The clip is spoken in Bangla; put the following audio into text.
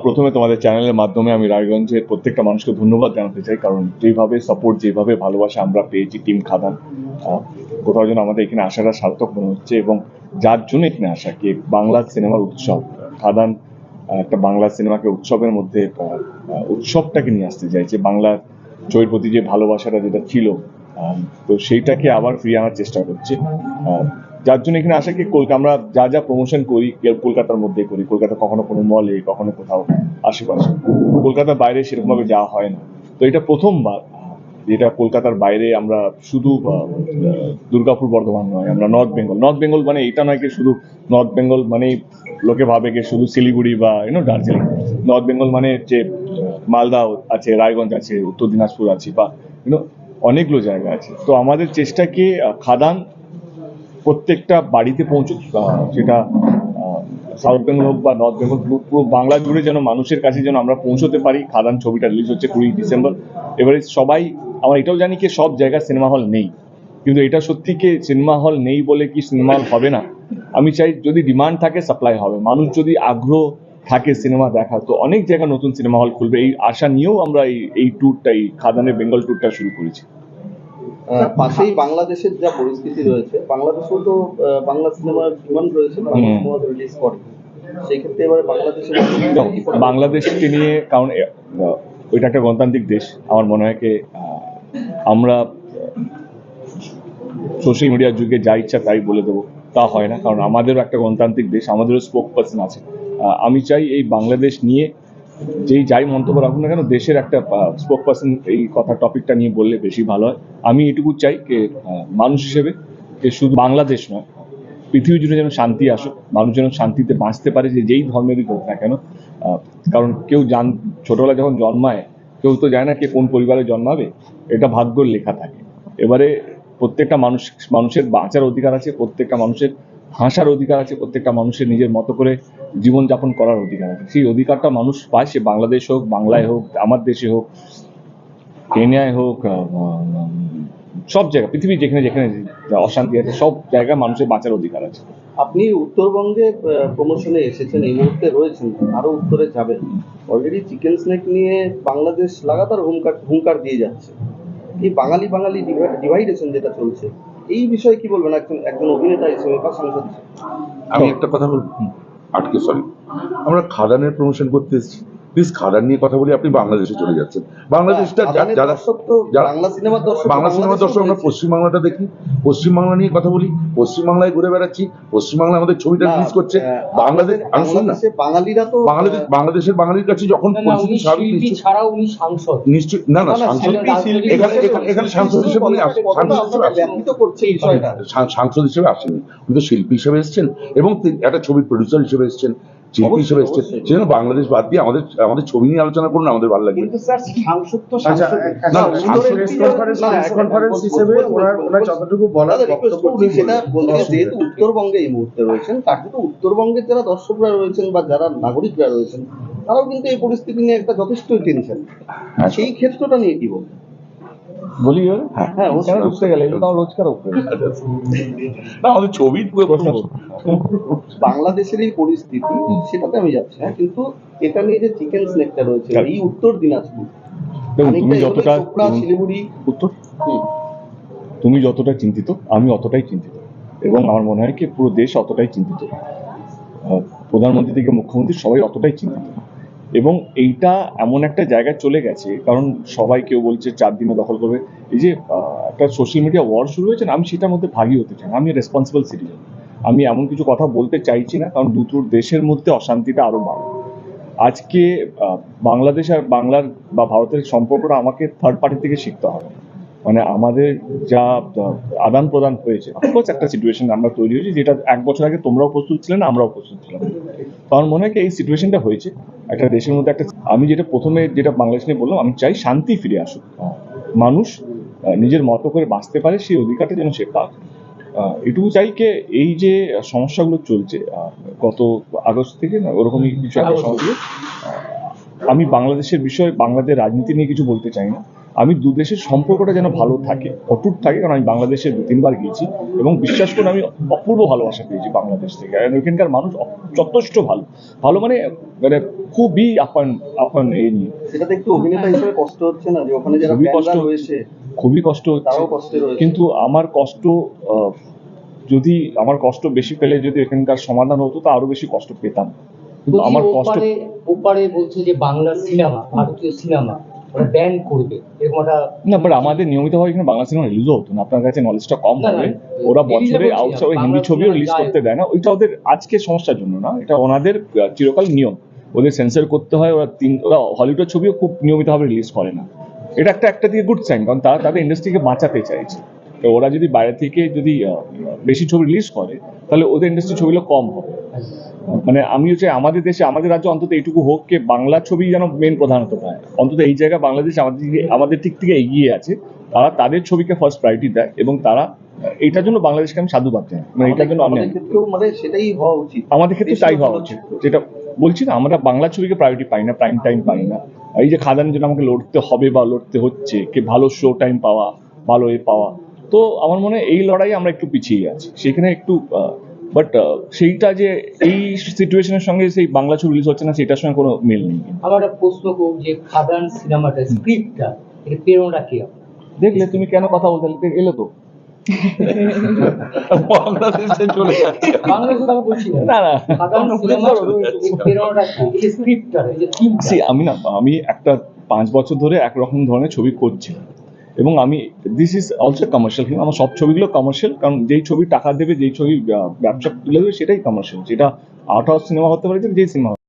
প্রথমে তোমাদের চ্যানেলের মাধ্যমে আমি রায়গঞ্জের প্রত্যেকটা মানুষকে ধন্যবাদ জানাতে চাই, কারণ যেভাবে সাপোর্ট, যেভাবে ভালোবাসা আমরা পেয়েছি টিম খাদান, কোথাও যেন আমাদের এখানে আসাটা সার্থক মনে হচ্ছে। এবং যার জন্য এখানে আসা, কি বাংলা সিনেমার উৎসব, খাদান একটা বাংলা সিনেমাকে উৎসবের মধ্যে উৎসবটাকে নিয়ে আসতে চাইছে। বাংলার ছবির প্রতি যে ভালোবাসাটা যেটা ছিল, তো সেইটাকে আবার ফিরিয়ে আনার চেষ্টা করছে। যার জন্য এখানে আসা, কি আমরা যা যা প্রমোশন করি কলকাতার মধ্যে করি, কলকাতা কখনো কোনো মলে, কখনো কোথাও আশেপাশে, কলকাতার বাইরে সেরকম ভাবে যাওয়া হয় না। তো এটা প্রথমবার যেটা কলকাতার বাইরে আমরা শুধু দুর্গাপুর বর্ধমান নয়, আমরা নর্থ বেঙ্গল মানে এটা নয় কি শুধু নর্থ বেঙ্গল মানে লোকে ভাবে কি শুধু শিলিগুড়ি বা দার্জিলিং। নর্থ বেঙ্গল মানে যে মালদা আছে, রায়গঞ্জ আছে, উত্তর দিনাজপুর আছে, বা অনেকগুলো জায়গা আছে। তো আমাদের চেষ্টা কি খাদান প্রত্যেকটা বাড়িতে পৌঁছুক, সেটা সাউথ বেঙ্গল হোক বা নর্থ বেঙ্গল, পুরো বাংলা জুড়ে যেন মানুষের কাছে যেন আমরা পৌঁছতে পারি। খাদান ছবিটা রিলিজ হচ্ছে 20 ডিসেম্বর। এবারে সবাই, আমরা এটাও জানি কি সব জায়গায় সিনেমা হল নেই, কিন্তু এটা সত্যি কি সিনেমা হল নেই বলে কি সিনেমা হল হবে না? আমি চাই যদি ডিমান্ড থাকে সাপ্লাই হবে, মানুষ যদি আগ্রহ থাকে সিনেমা দেখা, তো অনেক জায়গায় নতুন সিনেমা হল খুলবে। এই আশা নিয়েও আমরা এই ট্যুরটা, এই খাদানের বেঙ্গল ট্যুরটা শুরু করেছি। পাশেই বাংলাদেশের যা পরিস্থিতি রয়েছে, বাংলাদেশেও তো বাংলা সিনেমার ডিমান্ড রয়েছে, বাংলা সিনেমা রিলিজ করে। সেই ক্ষেত্রে এবারে বাংলাদেশকে নিয়ে, কারণ ওইটা একটা গণতান্ত্রিক দেশ, আমার মনে হয় কি আমরা সোশ্যাল মিডিয়ার যুগে যা ইচ্ছা তাই বলে দেবো, তা হয় না। কারণ আমাদেরও একটা গণতান্ত্রিক দেশ, আমাদেরও স্পোক পার্সন আছে। আমি চাই এই বাংলাদেশ নিয়ে যাই মন্তব্য রাখুন না কেন, দেশের একটা স্পোক পার্সন এই কথা টপিকটা নিয়ে বললে বেশি ভালো হয়। আমি এটুকু চাই যে মানুষ হিসেবে, যে শুধু বাংলাদেশ নয়, পৃথিবী জুড়ে যেন শান্তি আসুক, মানুষ যেন শান্তিতে বাঁচতে পারে, যে যেই ধর্মেরই হোক না কেন। কারণ কেউ ছোটবেলা যখন জন্মায়, কেউ তো জানে না কে কোন পরিবারে জন্মাবে, এটা ভাগ্যর লেখা থাকে। এবারে প্রত্যেকটা মানুষের বাঁচার অধিকার আছে, প্রত্যেকটা মানুষের হাসার অধিকার আছে, প্রত্যেকটা মানুষের নিজের মতো করে জীবনযাপন করার অধিকার আছে। সেই অধিকারটা মানুষ পায়, সে বাংলাদেশ হোক, বাংলায় হোক, আমার দেশে হোক, কেনিয়ায় হোক, সব জায়গা, পৃথিবীর যেখানে যেখানে অশান্তি আছে, সব জায়গায় মানুষের বাঁচার অধিকার আছে। আপনি উত্তরবঙ্গে প্রমোশনে এসেছেন, এই মুহূর্তে রয়েছেন, আরো উত্তরে যাবেন। অলরেডি চিকেন স্নেক নিয়ে বাংলাদেশ লাগাতার হুঙ্কার দিয়ে যাচ্ছে। এই বাঙালি ডিভাইডেশন যেটা চলছে, এই বিষয়ে কি বলবেন একজন অভিনেতা হিসেবে বা সাংসদ হিসেবে? আমি একটা কথা বলবো, আমরা খাদানের প্রমোশন করতে এসেছি, প্লিজ খাদান নিয়ে কথা বলি। আপনি বাংলাদেশে চলে যাচ্ছেন। বাংলাদেশটা বাংলা সিনেমার দর্শক, আমরা পশ্চিমবাংলাটা দেখি, পশ্চিমবাংলা নিয়ে কথা বলি। পশ্চিমবাংলায় ঘুরে বেড়াচ্ছি, পশ্চিমবাংলা আমাদের ছবিটা রিলিজ করছে। বাংলাদেশ, বাঙালিরা তো বাংলাদেশের বাঙালির কাছে যখন নিশ্চয় না সাংসদ, এখানে সাংসদ হিসেবে সাংসদ হিসেবে আসেনি, কিন্তু শিল্পী হিসেবে এসেছেন এবং একটা ছবির প্রডিউসার হিসেবে এসেছেন, শিল্পী হিসেবে এসেছেন। সেজন্য বাংলাদেশ বাদ দিয়ে আমাদের ছবি নিয়ে আলোচনা করুন, আমাদের ভালো লাগবে। যেহেতু উত্তরবঙ্গে এই মুহূর্তে রয়েছেন, তার কিন্তু উত্তরবঙ্গের যারা দর্শকরা রয়েছেন বা যারা নাগরিকরা রয়েছেন, তারাও কিন্তু এই পরিস্থিতি নিয়ে একটা যথেষ্ট টেনশন। সেই ক্ষেত্রটা নিয়ে কি বলবেন? বলি হ্যাঁ, উঠতে গেলে রোজকার আমাদের ছবি বাংলাদেশের এই পরিস্থিতি, সেটাতে আমি যাচ্ছি না, কিন্তু এটা নিয়ে যে চিকেন স্নেকটা রয়েছে এই উত্তর দিনাজপুর, শিলিগুড়ি উত্তর, তুমি যতটা চিন্তিত আমি অতটাই চিন্তিত, এবং আমার মনে হয় কি পুরো দেশ অতটাই চিন্তিত। প্রধানমন্ত্রী থেকে মুখ্যমন্ত্রী সবাই অতটাই চিন্তিত। এবং এইটা এমন একটা জায়গায় চলে গেছে, কারণ সবাই, কেউ বলছে 4 দিনে দখল করবে। এই যে একটা সোশ্যাল মিডিয়া ওয়ার শুরু হয়েছে না, আমি সেটার মধ্যে ভাগী হতে চাই না। আমি রেসপন্সিবল সিটিজেন, আমি এমন কিছু কথা বলতে চাইছি না, কারণ দুটো দেশের মধ্যে অশান্তিটা আরো বাড়ে। আজকে বাংলাদেশ আর বাংলার বা ভারতের সম্পর্কটা আমাকে থার্ড পার্টি থেকে শিখতে হবে। মানে আমাদের যা আদান প্রদান হয়েছে, অফকোর্স একটা সিচুয়েশন আমরা তৈরি হয়েছি, যেটা 1 বছর আগে তোমরাও প্রস্তুত ছিলেন, আমরাও প্রস্তুত ছিলাম। তো আমার মনে হয় কি এই সিচুয়েশনটা হয়েছে একটা দেশের মধ্যে একটা, আমি প্রথমে যেটা বাংলাদেশ নিয়ে বললাম, আমি চাই শান্তি ফিরে আসুক, মানুষ নিজের মতো করে বাঁচতে পারে, সেই অধিকারটা যেন সে পাক। এটুকু চাই কে এই যে সমস্যাগুলো চলছে গত আগস্ট থেকে, না ওরকমই কিছু একটা সমস্যা। আমি বাংলাদেশের বিষয়ে, বাংলাদেশের রাজনীতি নিয়ে কিছু বলতে চাই না। আমি দু দেশের সম্পর্কটা যেন ভালো থাকে, অটুট থাকে, কারণ আমি বাংলাদেশে 2-3 বার গিয়েছি এবং বিশ্বাস করে আমি অপূর্ব ভালোবাসা পেয়েছি বাংলাদেশ থেকে। আর ওইখানকার মানুষ যথেষ্ট ভালো, ভালো মানে মানে খুবই আপন এই নিয়ে। সেটাতে একটু অভিনেতা হিসেবে কষ্ট হচ্ছে না যে ওখানে যারা খুবই কষ্ট ফ্যানরা রয়েছে খুবই কষ্ট হচ্ছে, তারাও কষ্টে রয়েছে? কিন্তু আমার কষ্ট যদি আমার কষ্ট বেশি পেলে যদি এখানকার সমাধান হতো তো আরো বেশি কষ্ট পেতাম, কিন্তু বলছি আমার কষ্ট ওপারে বলছে যে বাংলা সিনেমা, ভারতীয় সিনেমা ওরা ব্যান করবে, এরকম একটা না, বাট আমাদের নিয়মিতভাবে এখানে বাংলা সিনেমা রিলিজও হতো না। আপনার কাছে নলেজটা কম না, হবে। না, ওরা release বছরে বলছি না, আউটসাইড হিন্দি বাংলা ছবিও সিনেমা রিলিজ যায়। করতে দেয় না। ওইটা ওদের আজকে সমস্যার জন্য না, এটা ওনাদের চিরকাল নিয়ম। ওদের সেন্সর করতে হয়। ওরা হলিউডের ছবিও খুব নিয়মিতভাবে রিলিজ করে না। এটা একটা দিকে গুড সাইন, কারণ তারা তাদের ইন্ডাস্ট্রিকে বাঁচাতে চাইছে। তো ওরা যদি বাইরে থেকে যদি বেশি ছবি রিলিজ করে তাহলে ওদের ইন্ডাস্ট্রি ছবিগুলো কম হবে। মানে আমি হচ্ছে আমাদের দেশে আমাদের রাজ্যে অন্তত এইটুকু হোক কে বাংলা ছবি যেন মেন প্রধানত পায়। অন্তত এই জায়গায় বাংলাদেশ আমাদের দিক থেকে এগিয়ে আছে। তারা তাদের ছবিকে ফার্স্ট প্রায়োরিটি দেয় এবং তারা এইটার জন্য বাংলাদেশকে আমি সাধুবাদ জানাই। মানে এটার জন্য আমাদের ক্ষেত্রেও মানে সেটাই হওয়া উচিত। আমাদের ক্ষেত্রে তাই হওয়া উচিত। যেটা বলছি না, আমরা বাংলা ছবিকে প্রায়োরিটি পাই না, প্রাইম টাইম পাই না। এই যে খাদানের জন্য আমাকে লড়তে হবে বা লড়তে হচ্ছে, কে ভালো শো টাইম পাওয়া, ভালো পাওয়া, তো আমার মনে হয় এই লড়াই আমরা একটু পিছিয়ে আছি সেখানে একটু। বাট সেইটা যে এই সিচুয়েশনের সঙ্গে সেই বাংলা ছবি রিলিজ হচ্ছে না সেটার সঙ্গে কোনো মিল নেই। আমার একটা প্রশ্ন করব যে খাদান সিনেমাটা স্ক্রিপ্টটা এটা প্রেরণা কি আপনার? দেখলে তুমি কেন কথা বলতে এলো তো বাংলাদেশে চলে যাচ্ছে। বাংলাদেশ কথা বলছি না, না না খাদান সিনেমার প্রেরণাটা কি, এই যে স্ক্রিপ্টটা, এই যে থিমটা। See, আমি একটা 5 বছর ধরে একরকম ধরনের ছবি করছি এবং আমি this is also commercial film. আমার সব ছবিগুলো কমার্শিয়াল, কারণ যেই ছবি টাকা দেবে, যেই ছবি ব্যবসা তুলে দেবে সেটাই কমার্শিয়াল। যেটা আর্ট হাউস সিনেমা হতে পারে, যেই সিনেমা